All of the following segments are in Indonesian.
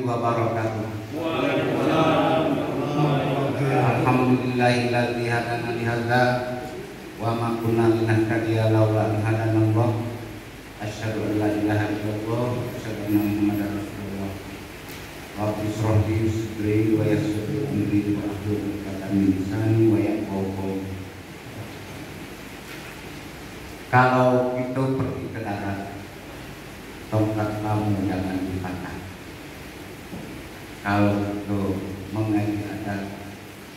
wabarakatuh. Alhamdulillahilladzi hadana li hadza wa ma kunna linahtadiya laula an hadana Allah. Asyhadu an la ilaha illallah wa asyhadu anna Muhammadar Rasulullah. Rabbi shrah li sadri wa yassir li amri wa hlul 'uqdatam min lisani wa yafqahu qawli. Kalau kita pergi ke darat, tongkat kamu jangan dipatah. Kalau itu mengaji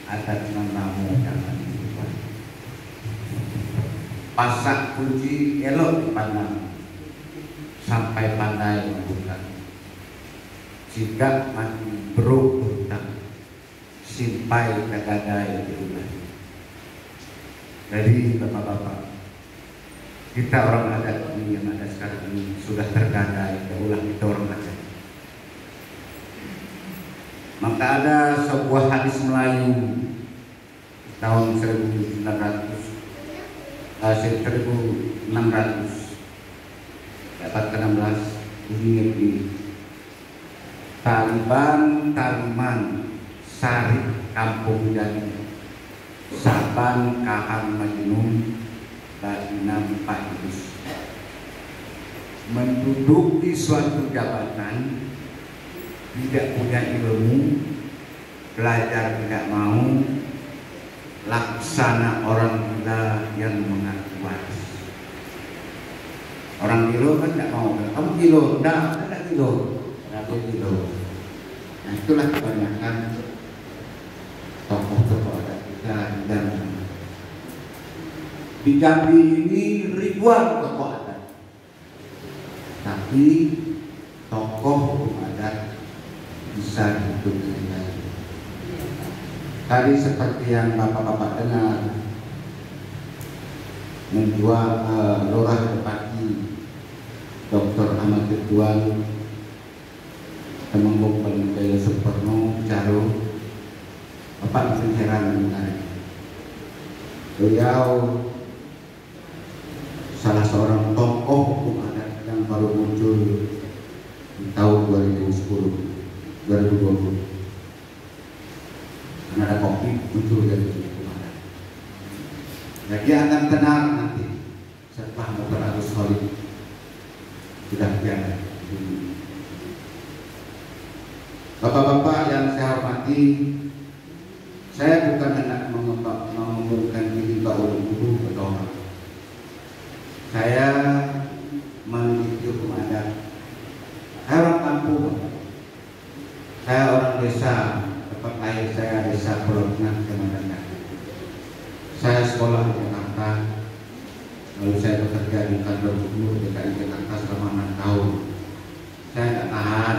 adat namamu jangan dibuat. Pasak kunci elok dipandang sampai pandai membuka. Jika mati beruk hutang simpai kegadai diulah. Jadi bapak-bapak, kita orang adat ini yang ada sekarang ini sudah tergadai, diulah kita orang adat. Maka ada sebuah hadis Melayu tahun 1600 dapat ke-16 ini Taliban Sari Kampung Jadi Saban Kahang Majnun Badinam Pakidus menduduki suatu jabatan, tidak punya ilmu, belajar tidak mau, laksana orang gila yang mengaku waris. Orang gila kan tidak mau, kamu gila, tidak gila, tidak gila. Nah itulah kebanyakan tokoh-tokoh adat kita dan di Jambi ini ribuan tokoh adat, tapi tokoh adat bisa hidup dengan tadi seperti yang bapak-bapak dengar, menjual Lurah Tepati Dr. Ahmad Ridwan Temenggung Penjaya Suparno Caro, bapak bisa heran mengenai beliau salah seorang tokoh hukum adat yang baru muncul di tahun 2020. Karena ada kopi muncul dari hukum adat. Nah, dia akan tenang nanti setelah Dr. Agus Khalid sudah tiada. Bapak-bapak yang saya hormati, saya bukan hendak mengundurkan diri ke ulu atau orang. Saya meneliti hukum adat. Saya orang kampung. Saya orang desa, tempat lahir saya desa Pulau Tengah, Kecamatan. Saya sekolah di Jakarta, lalu saya bekerja di kantor gubernur DKI Jakarta selama 6 tahun. Saya tidak tahan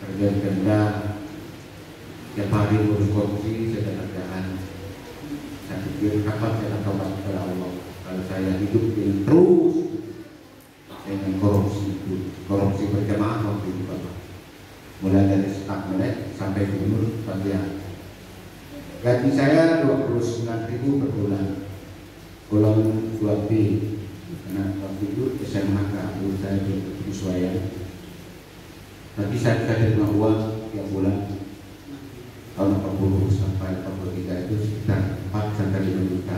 kerja tiap hari urus korupsi, saya tidak kerjaan. Saya pikir kapan saya akan tobat kepada Allah kalau saya hidup dengan terus dengan korupsi berjamaah waktu itu Bapak. Mulai dari staf melek sampai gubernur bagian. Gaji saya 29.000 per bulan, golongan 2B, karena waktu itu SMA dulu saya di Uswaya. Tapi saya bisa terima uang tiap bulan tahun 40 sampai 43 itu sekitar 4 sampai 5 juta.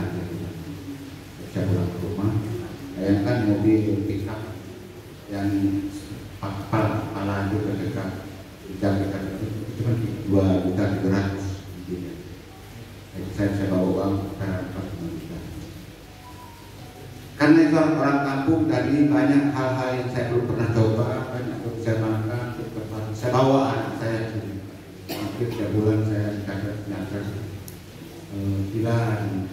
Saya pulang ke rumah, bayangkan mobil pickup yang kepala itu ketika dijaga itu cuma 2.300.000. Jadi saya bawa uang sekitar 4 juta. Karena itu orang kampung tadi banyak hal-hal yang saya belum pernah coba, banyak yang saya makan, saya bawa anak saya sendiri. Hampir tiap bulan saya dikasih bilang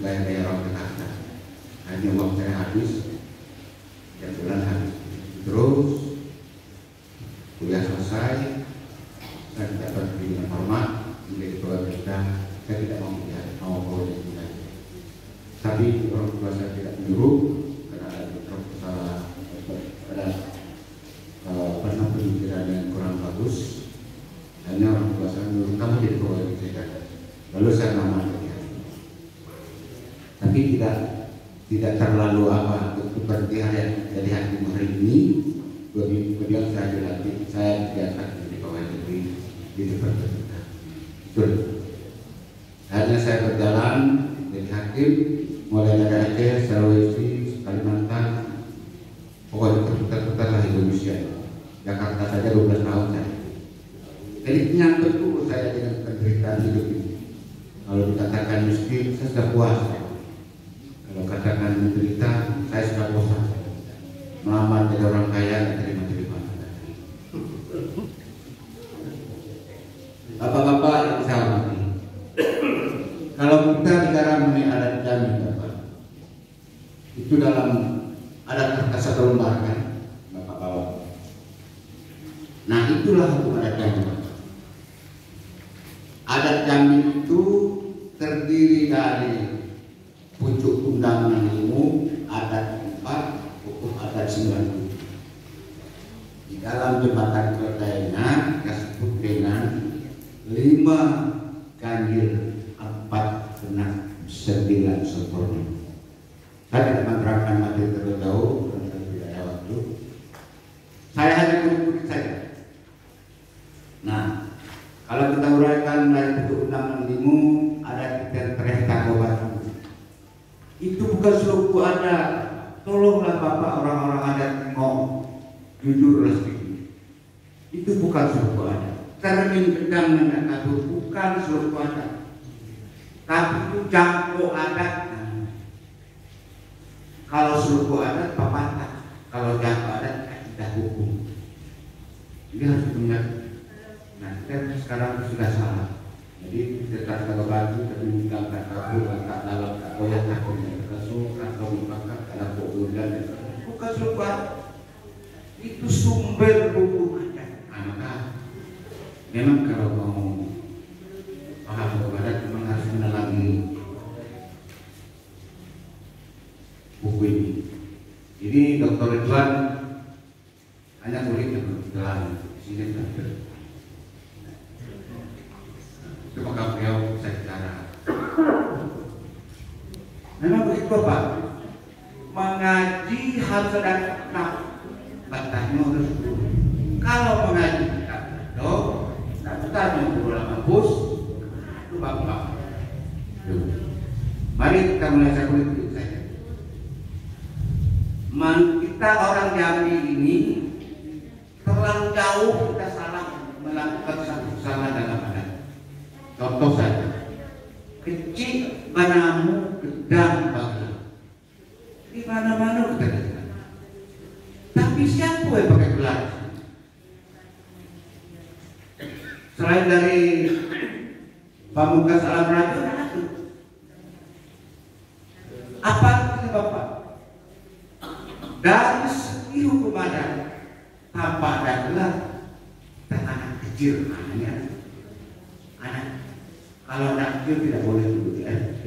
gaya-gaya orang Jakarta. Hanya uang saya habis, tiap bulan habis. Terus kuliah selesai, saya tidak berpikir dengan hormat menjadi keluarga kita. Saya tidak mau melihat, mau boleh tidak. Tapi orang tua saya tidak menyuruh karena ada salah, ada pernah pemikiran yang kurang bagus. Hanya orang tua saya menyuruh kamu jadi keluarga kita. Lalu saya namakan dia. Tapi tidak terlalu apa untuk berarti yang dari hakim hari ini kemudian saya dilatih, saya diangkat menjadi pegawai negeri di Departemen kita. Betul. Akhirnya saya berjalan jadi hakim mulai dari Aceh, Sulawesi, Kalimantan, pokoknya terputar-putar lah Indonesia. Jakarta saja 12 tahun saya. Jadi kenyang betul saya dengan penderitaan hidup ini. Kalau dikatakan miskin, saya sudah puas. Kalau katakan menderita, saya sudah bosan. Melamar jadi orang kaya, terima-terima. Bapak-bapak yang saya hormati, kalau kita bicara mengenai adat Jambi, Bapak, itu dalam adat kertas atau lembar kan, Bapak-bapak. Nah itulah hukum adat Jambi. Adat Jambi itu terdiri dari pucuk undangan 5, adat 4, hukum adat 9. Di dalam jembatan keledainya disebut dengan 5 ganjil, 4 genap, 9 sempurna. Saya tidak menerangkan materi terlalu jauh karena tidak ada waktu. Saya hanya mengikuti saja. Nah, kalau kita uraikan dari pucuk undangan 5, ada terperintah obat. Itu bukan suku adat. Tolonglah Bapak orang-orang adat ngomong jujurlah sedikit. Itu bukan suku adat. Karena menggendang mengatur bukan suku adat. Tapi itu jangkau adat. Kalau suku adat papatah, kalau jangkau adat tidak hukum. Ini harus dimengerti. Nah, kita sekarang sudah salah. Jadi dekat kalau baju tapi meninggalkan kabur, tak dalam, tak koyak, tak punya kasur, atau memakan karena kemudian bukan suka. Itu sumber hukum adat. Maka memang kalau mau paham hukum adat memang harus menelami buku ini. Jadi Dr. Ridwan hanya murid yang berjalan di sini belajar. Maka beliau bisa bicara. Memang begitu Pak. Mengaji harus ada batahnya harus. Kalau mengaji tidak dong, tidak betul mengulang kampus. Itu Bapak. Mari kita mulai politik saja. Kita orang Jambi ini terlalu jauh kita salah melakukan satu kesalahan dalam adat. Contoh saja, kecil banamu gedang bagi di mana-mana kita lihat. Tapi siapa yang pakai gelar? Selain dari Pamungkas Alam Raja, apa itu Bapak? Dari segi hukum adat tanpa ada gelar, dan anak kecil namanya anak. Kalau anak kecil tidak boleh duduk di SD,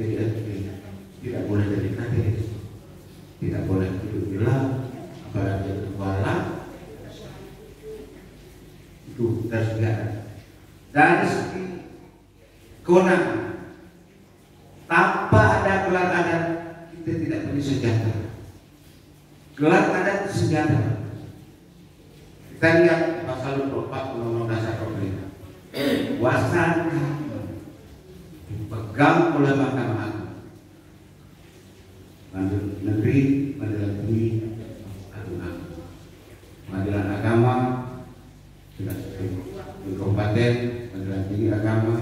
tidak boleh jadi KTS, tidak boleh duduk di lab, apalagi jadi kepala. Itu dari segi dari segi kewenangan. Tanpa ada gelar adat, kita tidak punya sejahtera. Gelar adat sejahtera. Kita lihat pasal 24 Undang-Undang Dasar Pemerintah. Wasana dipegang oleh Mahkamah Agung, Pengadilan Negeri, Pengadilan Tinggi, Agung, Pengadilan Agama, sudah di Kabupaten, Pengadilan Tinggi Agama,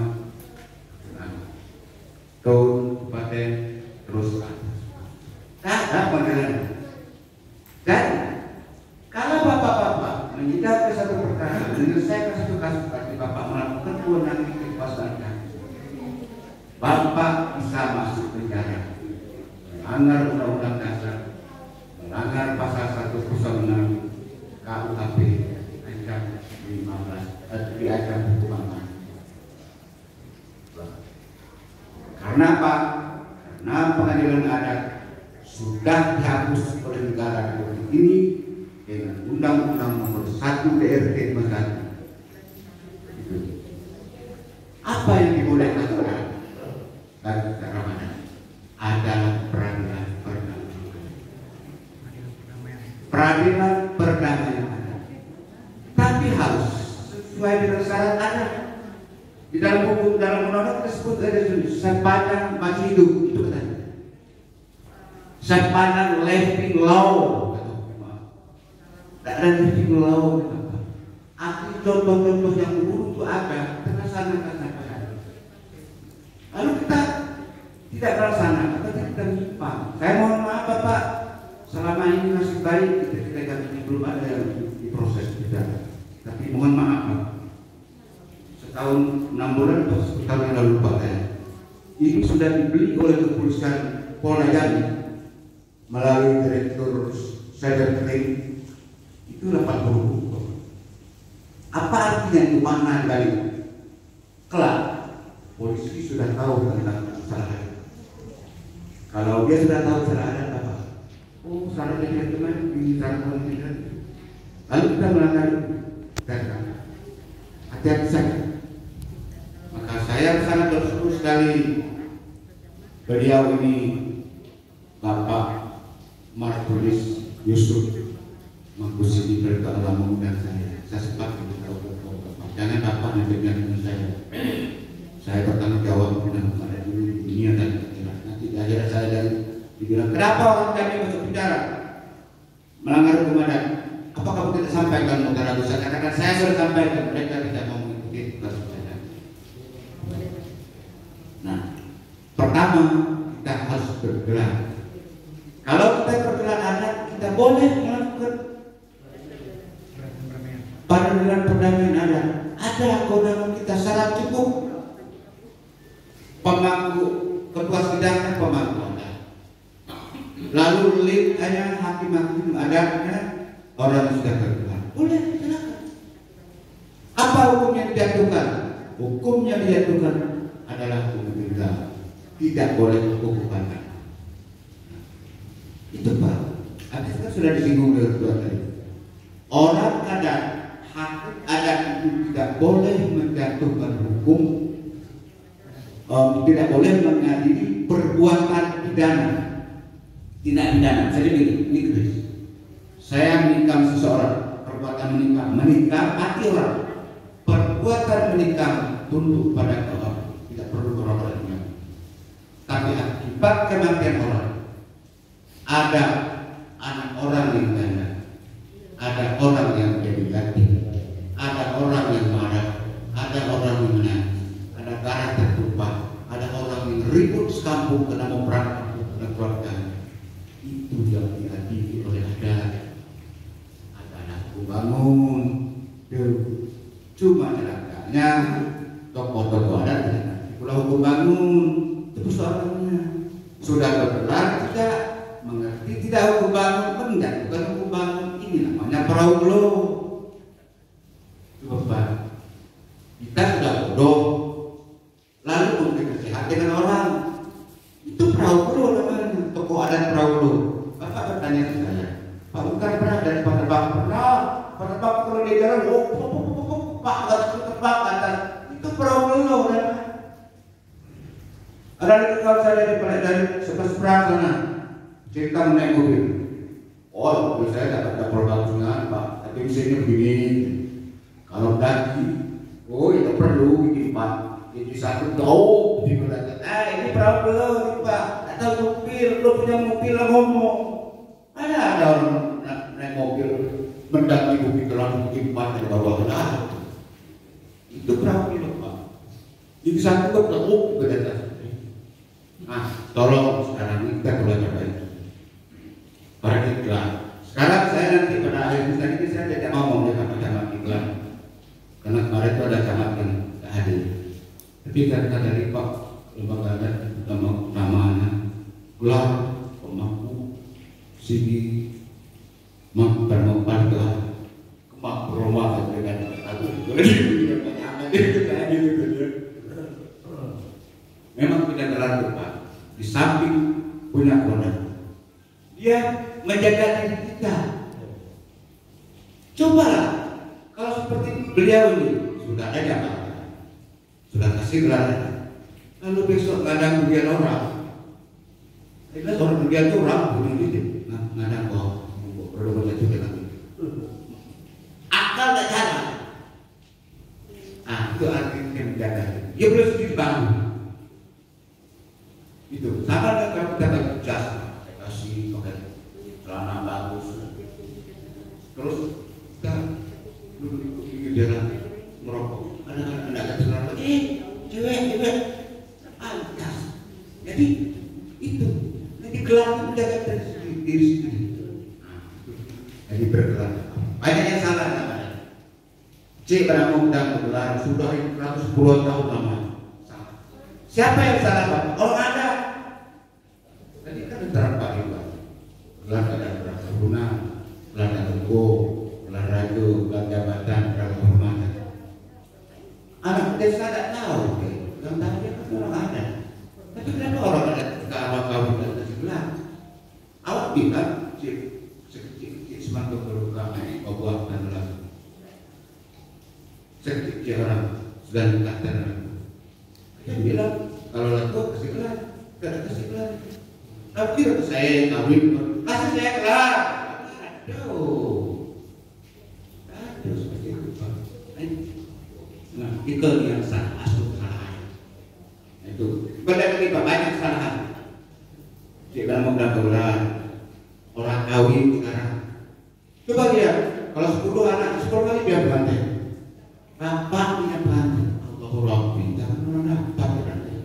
Tun, Kabupaten, terus ada pengadilan. Dan kalau bapak-bapak menyidangkan satu perkara, menyelesaikan satu kasus, bapak melakukan kewenangan kekuasaan, Bapak bisa masuk penjara, melanggar Undang-Undang Dasar, melanggar pasal 106 KUHP, diancam 15, diancam hukuman mati. Karena apa? Karena pengadilan adat sudah dihapus oleh negara Republik ini dengan Undang-Undang Nomor 1 DRT 51. Apa yang dibolehkan sekarang? Dan cara mana? Adalah peradilan perdamaian. Peradilan perdamaian. harus sesuai dengan syarat adat. Di dalam hukum, dalam undang-undang tersebut ada sepanjang masih hidup, itu katanya. Sepanjang living law, tidak ada living law. Arti contoh-contoh yang buruk itu ada, kita laksanakan saja. Lalu kita tidak melaksanakan, kita menyimpang. Saya mohon maaf Bapak, selama ini masih baik kita ganti, belum ada yang diproses kita. Tapi mohon maaf Pak, setahun 6 bulan atau setahun yang lalu Pak, ini sudah dibeli oleh kepolisian Polda Jambi melalui Direktur Cybercrime itu 80.000. Apa artinya itu, makna dari kelak polisi sudah tahu tentang kesalahan. Kalau dia sudah tahu kesalahan apa? Oh, salah dia teman di sana polisi. Lalu kita melanggar data. Hati-hati saja. Maka saya sangat bersyukur sekali beliau ini Bapak Martulis Yusuf Mangkusidi berkata mengundang saya sempat beritahu Bapak, jangan Bapak mendengar dengan saya bertanggung jawab dengan pada dunia dan akhirat. Nanti di akhirat saya dibilang, kenapa orang kami masuk penjara melanggar hukum adat? Apa kamu tidak sampaikan utara dosa? Katakan saya sudah sampaikan, mereka tidak mau mengikuti kasus saya. Nah, pertama kita harus bergerak. Kalau kita bergerak adat, kita boleh melakukan peradilan perdamaian adat. Ada kewenangan kita syarat cukup. Pemangku ketua sidangnya pemangku adat. Lalu link hanya hakim-hakim adatnya orang yang sudah terkenal. Boleh silakan. Apa hukumnya dijatuhkan? Hukumnya dijatuhkan adalah hukum denda. Tidak boleh hukuman. Itu Pak. Habis kan sudah disinggung oleh ketua tadi. Orang adat, hakim adat itu tidak boleh menjatuhkan hukum, tidak boleh mengadili perbuatan pidana, tindak pidana. Jadi ini Chris. Saya menikam seseorang, perbuatan menikam hati orang, perbuatan menikam tunduk pada orang, tidak perlu perbuatan. Tapi akibat kematian orang, ada anak orang yang ganda, ada orang yang jadi ganti, ada orang yang marah, ada orang yang menangis, ada darah tertumpah, ada orang yang ribut sekampung kena memperang keluarga. Itu yang diadili oleh adat. Bangun, cuma celakanya tokoh-tokoh adat pulau hukum bangun itu persoalannya sudah bergerak tidak mengerti, tidak hukum bangun enggak, bukan hukum bangun, ini namanya perahu lo. Coba kita sudah bodoh lalu memberi nasihat dengan orang, itu perahu lo namanya, tokoh adat perahu lo. Bapak bertanya ke saya, Pak bukan pernah dari Pak Terbang pernah. Pada Bapak kalau dia jalan, Pak harus terbang atas. Itu perahu lo kan? Ada lagi kalau saya dari sebelah seberang sana, cerita menaik mobil. Oh, mobil saya tidak bagusnya Pak, tapi mesinnya begini. Kalau daki, oh itu perlu bikin Pak. Jadi satu tahu, ini perahu lo Pak. Atau mobil, lo punya mobil lo ngomong. Ada orang naik mobil mendaki bukit terlalu timpan dari bawah ke atas. Itu perahu itu Pak. Jadi satu tahu ke atas. Nah, tolong sekarang ini kita belajar baik. Para iklan. Sekarang saya nanti pada akhir bulan ini saya tidak mau ngomong camat iklan. Karena kemarin itu ada camat yang tidak hadir. Tapi karena dari Pak lembaga adat namanya gelar pemangku sini mempermudah kemak rumah dengan aku memang tidak terlalu Pak. Di samping punya kewenangan, dia menjaga diri kita. Cobalah kalau seperti beliau ini sudah ada jabatan, sudah kasih gelar, lalu besok kadang kemudian orang, jelas orang kemudian itu orang bunuh diri, ngadang kok. Akal tak jalan, itu artinya menjaga. Dia boleh sendiri bangun. Itu sama dengan kalau kita pakai jas, kasih pakai celana bagus, terus kita duduk di jalan merokok, anak-anak celana, cewek, antas. Jadi itu, nanti gelar menjaga diri sendiri. Jadi bergelar. Banyak yang salah namanya. Cik pada mengundang bergelar sudah 110 tahun lama. Siapa yang salah Pak? Orang ada. Tadi kan diterapkan juga. Gelar ada berapa guna, gelar tenggo, gelar raja, gelar jabatan, gelar kehormatan. Anak desa tidak tahu, yang tahu dia kan orang ada. Tapi kenapa orang ada kalau kau tidak ada gelar? Awak bilang cik semakin berukam, kau buat dan lalu. Cik orang sudah dikatakan. Dia bilang kalau laku kasih gelar, tidak kasih gelar. Tapi saya kawin, kasih saya gelar. Aduh seperti itu. Nah itu yang salah, asal kesalahan. Itu pada kita banyak kesalahan. Di dalam gelar orang kawin sekarang. Coba lihat kalau 10 anak 10 kali dia berantai. Bapaknya berantai. Allah jangan orang dapat berantai.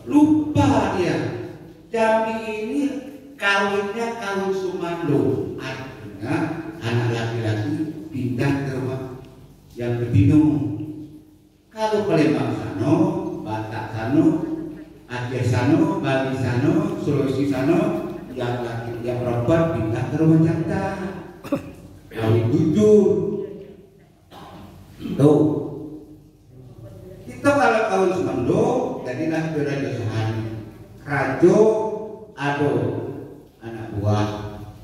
Lupa dia. Jami ini kawinnya kawin sumando, artinya anak laki-laki pindah ke rumah yang berbingung. Kalau Palembang sano, Batak sano, Aceh sano, Bali sano, Sulawesi sano, yang laki yang perempuan pindah ke rumah jantan. Kawin jujur. Tuh. Kita kalau kawin sumando, jadilah beraja sehari. Rajo, ado anak buah,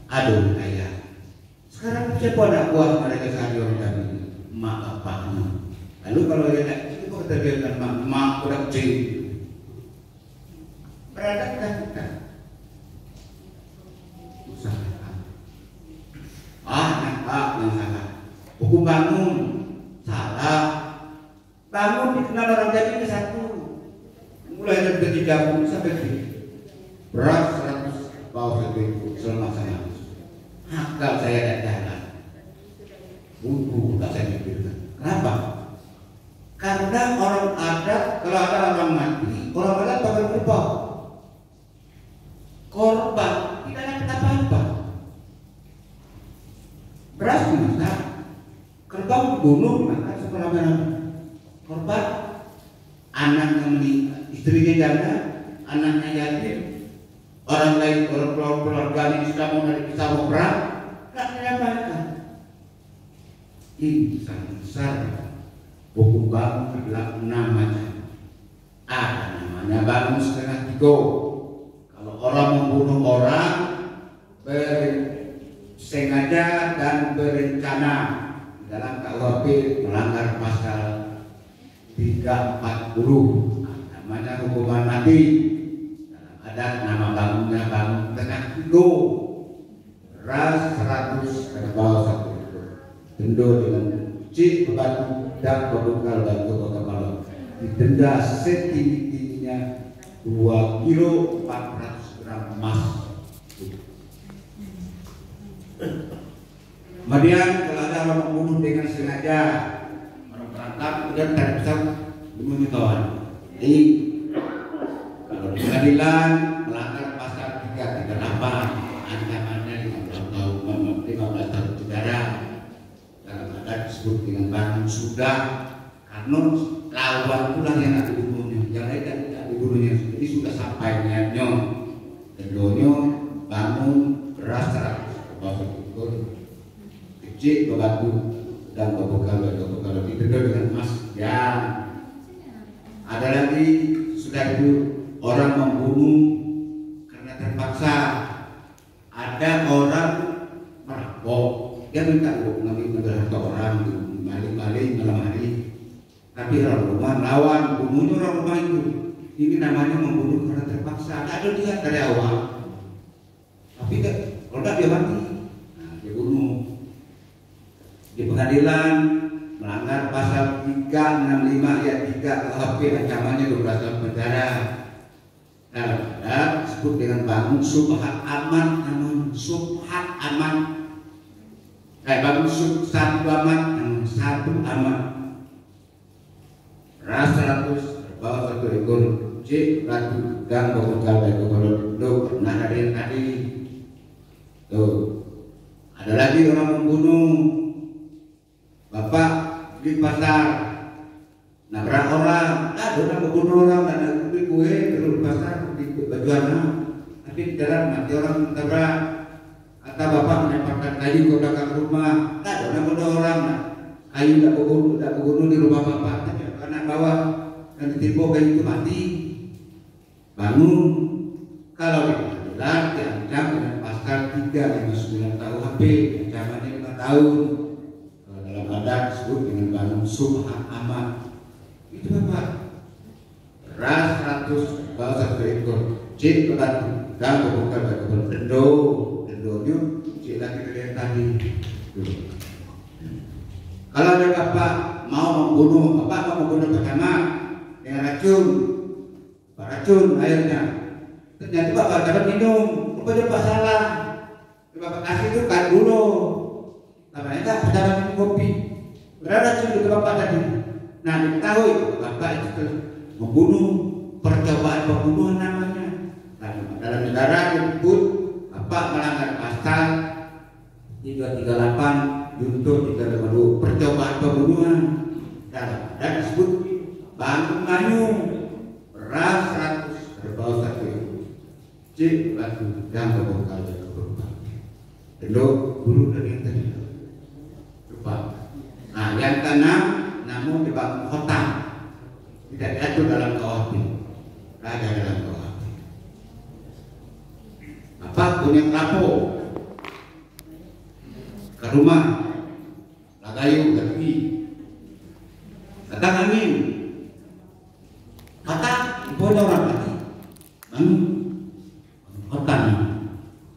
ado ayah. Sekarang siapa anak buah mereka sehari orang kami? Mak bapaknya. Lalu kalau dia nak itu kok terbiarkan mak kurang cing. Beradabkan kita. Usahakan. Nampak yang salah. Hukum bangun salah. Bangun dikenal orang jadi satu. Mulai dari 30 sampai berat 100 bawah 1.000 selama saya akal saya tidak jalan. Tak saya mikirkan. Kenapa? Karena orang adat kalau ada orang mati, orang adat bakal korban tidak dapat apa-apa. Beras dimasak, kerbau dibunuh dimakan seperti korban. Anak yang istrinya janda, anaknya yatim, orang lain keluarga ini sudah mau dari pisau perang, tak diapakan. Ini sangat besar. Hukum bangun adalah 6 macam. Ada namanya bangun setengah 3. Kalau orang membunuh orang bersengaja dan berencana dalam KUHP melanggar pasal 340 namanya hukuman mati. Dalam adat nama bangunnya bangun tengah 3, ras 100 ke bawah 1 denda dengan cik batu dan pembekal batu kepala didenda setinggi-tingginya 2 kilo 400 gram emas. Kemudian kalau ada orang membunuh dengan sengaja, orang terangkap kemudian tak bisa dimunyikan. Jadi kalau di pengadilan melanggar pasal 338 ancamannya 15 tahun penjara. Dalam adat disebut dengan bangun sudah karena lawan itulah yang ada dibunuhnya, yang lain tidak dibunuhnya. Jadi sudah sampai niatnya, tentunya bangun beras 100 bawah ukur kecil batu dan bekal didenda dengan emas. Ya, ada lagi sudah itu orang membunuh karena terpaksa. Ada orang merampok, dia minta mengambil harta orang, maling-maling malam hari. Tapi orang rumah lawan, bunuhnya orang rumah itu. Ini namanya membunuh karena terpaksa. Ada dia dari awal. Tapi kalau tidak dia mati, nah, dia bunuh. Di pengadilan melanggar pasal 365 ayat 3 KUHP ancamannya 12 tahun penjara. Dalam ada disebut dengan bangun subhat aman, namun subhat aman. Bangun satu aman, namun satu aman. Ras 100 bawah 1 ekor C ratu dan bekal baik kalau nah hari tadi tuh ada lagi orang membunuh bapak di pasar, nabrak orang, orang membunuh orang dan beli kue di pasar di bajuan, tapi di dalam mati orang tabrak, kata bapak melemparkan kayu ke belakang rumah, orang membunuh orang, kayu tidak berguna di rumah bapak, tapi anak bawah dan ditipu kayu itu mati, bangun, kalau dibilang diancam dengan pasal 359 KUHP, ancamannya 5 tahun. Ada disebut dengan bangun subhat aman. Itu Bapak. Ras 100 bawah 1 ekor C batu dan bukan batu dendonya C lagi dari tadi. Kalau ada Bapak mau membunuh pertama dengan racun airnya, ternyata Bapak dapat minum, rupanya Bapak salah. Bapak kasih itu kan dulu. Namanya pertama minum kopi. Berada di bapak tadi. Nah diketahui bapak itu membunuh, percobaan pembunuhan namanya. Nah, dalam negara disebut bapak melanggar pasal 338 junto 352 percobaan pembunuhan. Dan disebut bangun ngayung ras 100 berbau 1 C lagu dan berbekal berubah. Dulu dulu dari yang tadi. Nah, yang keenam, namun dibangun hotel, tidak diatur dalam KUHP, ada dalam KUHP. Bapak punya kerapu ke rumah, lagayu, lagi, datang angin, kata ibu ada orang mati, bangun hotel.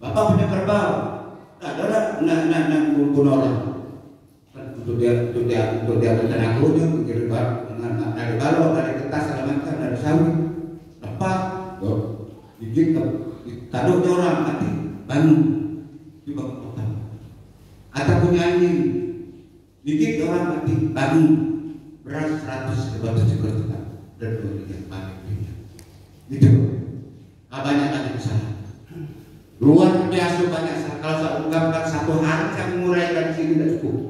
Bapak punya kerbau, ada orang bunuh orang. Untuk dia rencana kerudung dari balok, dari kertas, segala macam, dari sawit, lepas, gigit, taruh orang mati, bangun, dibawa kota. Atau punya anjing, gigit orang mati, bangun, beras 100 ke bawah 7 juta dan 2 pakai. Itu banyak lagi kesalahan. Luar biasa banyak. Kalau saya ungkapkan satu hari saya menguraikan sini tidak cukup.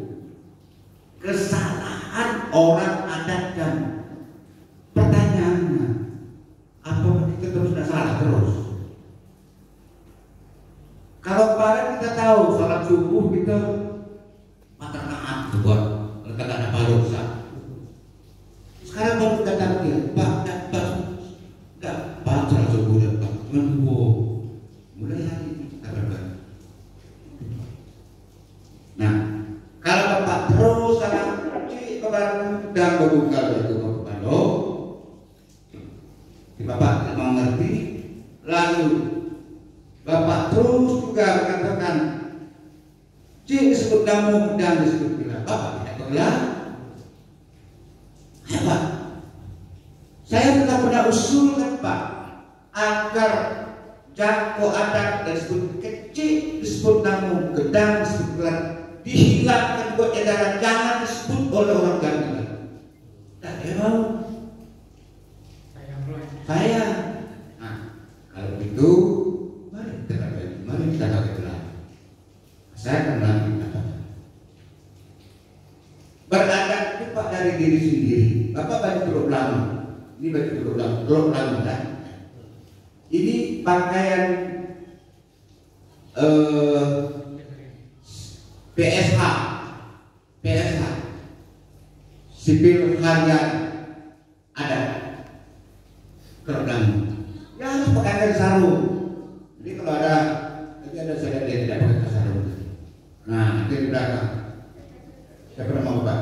Kesalahan orang adat dan pertanyaannya apa kita terus tidak salah terus? Kalau kemarin kita tahu sholat subuh kita 4 rakaat buat kita tidak ada barosa. Sekarang baru kita target Pak sholat subuh dan Pak mulai hari ini kita berbagi. Nah, kalau Bapak terus salah dan membuka itu kepada Bapak tidak mengerti, lalu Bapak terus juga mengatakan cik disebut kamu dan disebut bila Bapak tidak bergelar. Hebat. Saya sudah pernah usulkan Pak agar jako adat disebut kecil disebut namu, gedang disebut gelar, dihilangkan buat edaran, jangan disebut oleh orang gamelan. Tak mau. Saya. Nah, kalau itu, mari kita gelar. Saya akan melanjutkan. Beradat itu Pak dari diri sendiri. Bapak baju teluk lama. Ini baju teluk lama kan? Ini pakaian PSH sipil harian ada kerudung. Ya harus pakai sarung. Jadi kalau ada, tadi ada saya dia tidak pakai sarung. Nah itu di belakang. Saya pernah mau Pak.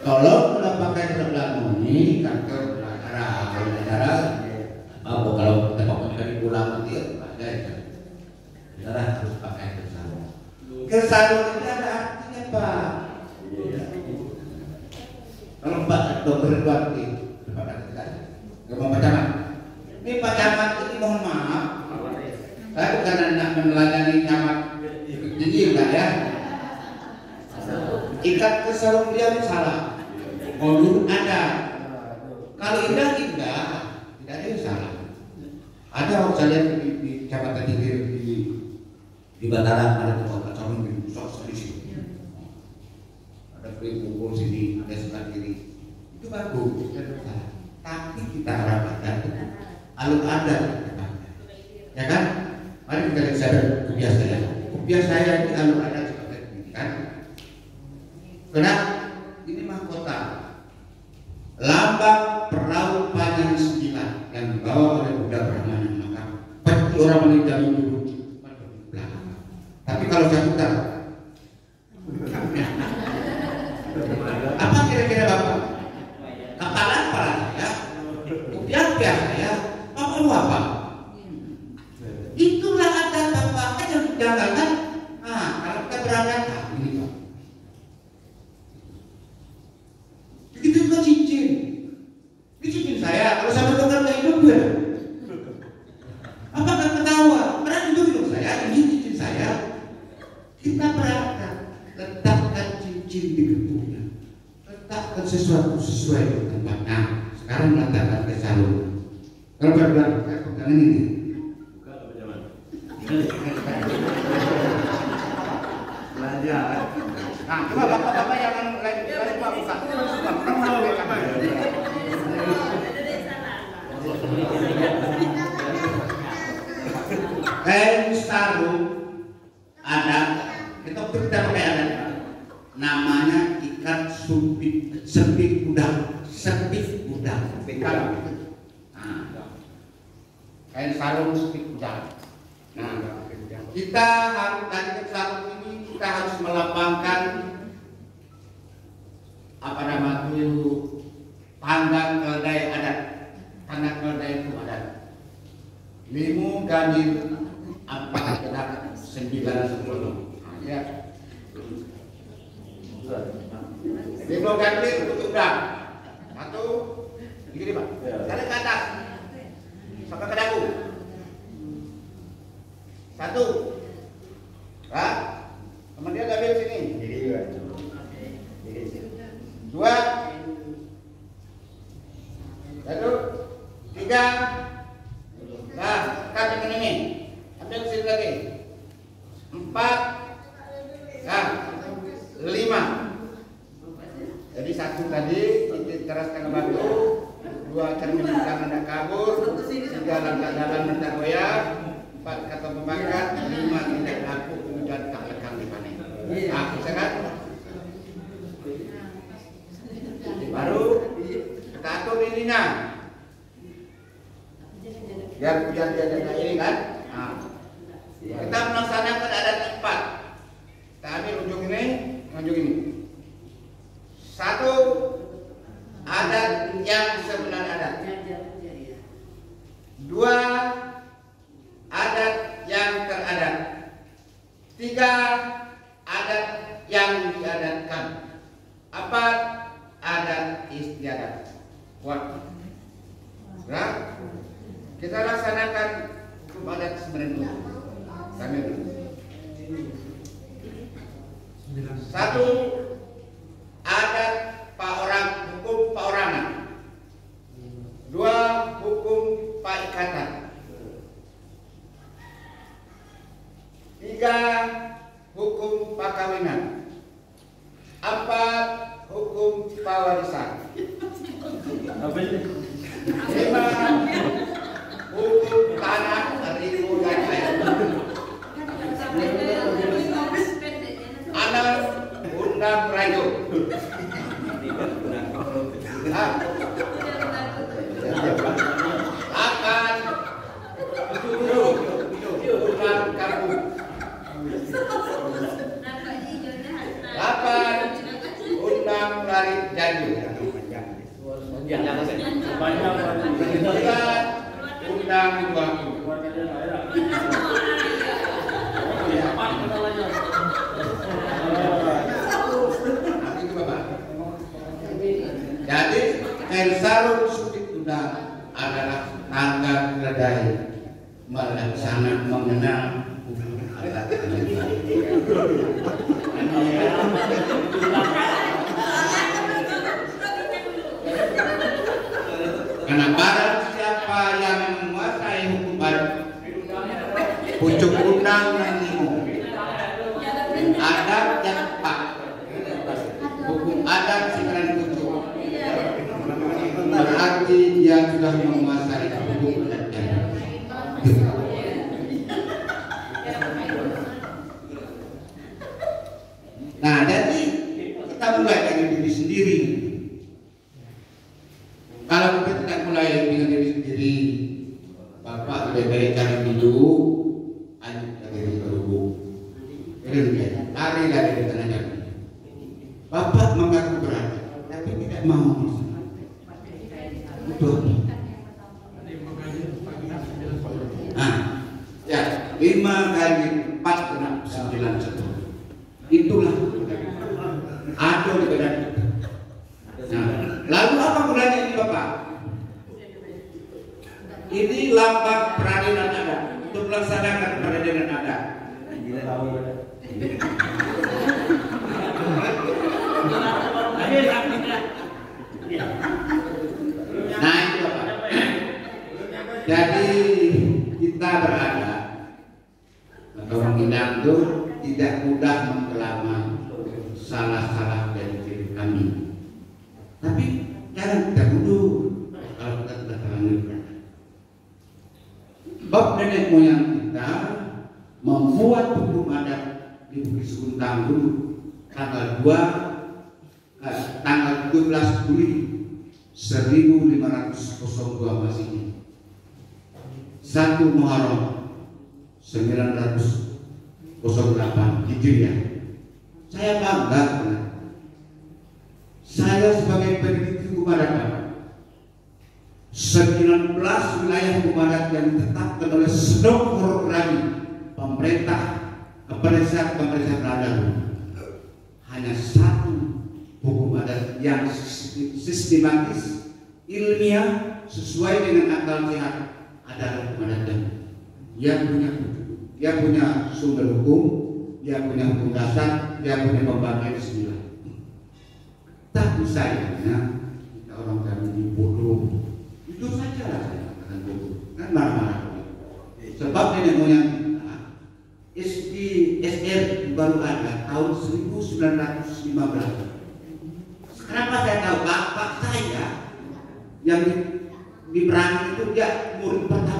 Kalau sudah pakai kerudung ini kantor negara, kalau kita pakai pulang nanti pakai. Saudara harus pakai bersama. ke salon ini ada artinya Pak. Kalau Mbak dokter Edwardi, nggak mau pacaran. Ini Pak Camat ini mohon maaf, saya bukan anak meneladani camat jadi enggak ya. Ikat ke salon dia salah. Kodun ada. Kalau indah tidak ada yang salah. Ada orang saya lihat di Kecamatan Tigir di Bataran ada tempat salon di pusat di situ. Ada free kumpul sini, ada sebelah kiri. Itu bagus. Tapi kita harapkan kalau ada ya kan? Mari kita lihat saya kopiah saya. Kopiah saya ini kalau ada seperti ini kan? Karena ini mahkota lambang perahu panjang 9 yang dibawa oleh Buddha Brahmana, maka pasti orang wanita duduk di belakang. Tapi kalau saya putar, apa kira-kira Bapak? Kepala saya, kopiah saya, apa lu apa? Itulah adat Bapak kan yang jangan. Nah, kalau kita berangkat, ini Pak. Begitu juga cincin. Ini cincin saya, kalau saya bertukar ke hidup gue. Apakah ketawa? Pernah hidup hidup saya, ini cincin saya. Kita berangkat, letakkan cincin di gemboknya. Letakkan sesuatu sesuai tempatnya. Sekarang letakkan ke salon. Kalau berdua, pegang ini. Belajar. Nah, coba bapak-bapak yang lain Pak buka. Kain sarung ada, kita pakai ada. Namanya ikat sepik udang. Nah, kain sarung sepik udang. Nah, kita harus dari sarung ini kita harus melambangkan apa nama itu tanda keldai adat. Tanda keldai itu adat. Limu ganjil 4 kedak 9 10. Ya. Limu ganjil untuk udang. 1 begini Pak. Tarik ke atas. Sampai ke dagu. 1. Pak, kemudian ambil sini. 2. 1, 3. Nah, tekan dengan ini. Ambil sini lagi. 4. Nah, 5. Jadi 1 tadi kita teraskan batu, 2 cermin tangan tidak kabur, 3 langkah jalan tidak goyah, 4 kata membakar, 5 tidak laku kemudian tak lekang di panen. Nah, bisa kan? Baru kita atur ininya. Biar dia ini kan. Nah, kita melaksanakan adat 4. Kita ambil ujung ini. 1 adat yang sebenarnya adat. 2 adat yang teradat. 3 adat yang diadatkan. 4 adat istiadat. Wah. Nah, kita laksanakan hukum adat sebenarnya. Kami dulu. 1 adat hukum perorangan. 2 hukum paikatan. 3 hukum perkawinan. 4 hukum pewarisan. 5 hukum tanah, ribu dan air. 6 undang rayu. Akan undang kampung. 8 undang lari janju. 9 undang waktu. Raden Sarung Sukit Undang adalah tangga keledai melaksanakan mengenal alat karena barang siapa yang menguasai hukum adat, pucuk undang nantimu adat yang tepat, hukum adat sekarang pucuk, berarti dia sudah menguasai hukum adat. Nah, jadi kita mulai dari diri sendiri. Kalau kita tidak mulai dengan diri sendiri, Bapak lebih baik cari hidup, ayo dari berhubung, lari dari tanah. Bapak mengaku berada, tapi tidak mau. Betul. Nah, ya 5 kali 4 kena 9 satu. Itulah ada di badan kita. Nah, lalu apa gunanya ini Bapak? Ini lambang peradilan adat untuk melaksanakan peradilan adat. Nah itu Bapak. Jadi kita berada atau mengidam itu tidak mudah mengkelama salah-salah dari diri kami. Tapi jangan kita mundur kalau kita sudah terlanjur. Bab nenek moyang kita membuat hukum adat di Bukit Seguntang dulu tanggal 17 Juli 1502 Masehi, 1 Muharram 908 Hijriah. Saya bangga benar. Saya sebagai peneliti hukum adat 19 wilayah hukum adat yang ditetapkan oleh seluruh pemerintah kepada Belanda, hanya 1 hukum adat yang sistematis, ilmiah, sesuai dengan akal sehat adalah hukum adat. Dia punya sumber hukum, dia punya hukum dasar, dia punya pembagian 9. Tapi sayangnya kita orang kami bodoh. Itu saja lah saya katakan bodoh. Kan marah-marah. Sebab nenek moyang kita SR baru ada tahun 1915. Kenapa saya tahu? Bapak saya yang di perang itu dia murid pertama.